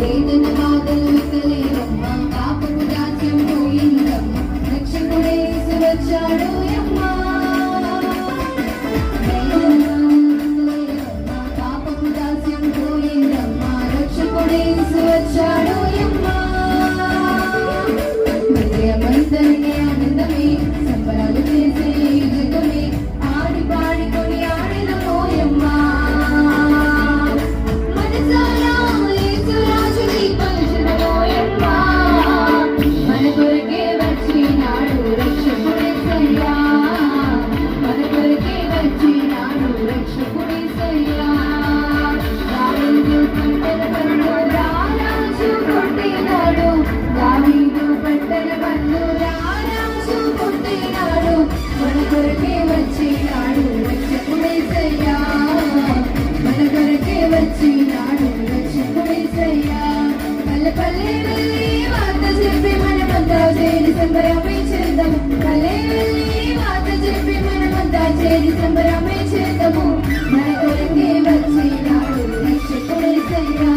వేదన బాధలు ఇక లేవమ్మ, పాపపు దాస్యం పోయిందమ్మ, రక్షకుడే యేసు వచ్చాడు అమ్మ. వేదన లేవమ్మ, పాపపు దాస్యం పోయిందమ్మ, రక్షకుడే యేసు వచ్చాడు అమ్మ. హృదయమంతనే ఆనందమే, సంబరాలు చేసే యుగమే, ఆడి పాడుకొని ఆడిన పోయమ్మ. మనసారా యేసు రాజుని కొలుచుడమోయమ్మ, మన కొరకే వచ్చినాడు రక్షకుడేసయ్యా, మన కొరకే వచ్చినాడు రక్షకుడేసయ్యా. దావీదు పంటల బంధు రారాజు పుట్టినాడు, దావీదు పంటల బంధు రారాజు పుట్టినాడు, మన కొరకే వచ్చినాడు రక్షకుడేసయ్యా, మన కొరకే వచ్చినాడు రక్షకుడేసయ్యా. పల్లె పల్లె వెళ్ళి వార్త చెప్పి మనమంతా చేరి సంబరమే చేద్దాము, పల్లె వెళ్ళి వార్త చెప్పి మనమంతా చేరి సంబరమే చేద్దాము, మన కొరకే వచ్చినాడు రక్షకుడేసయ్యా.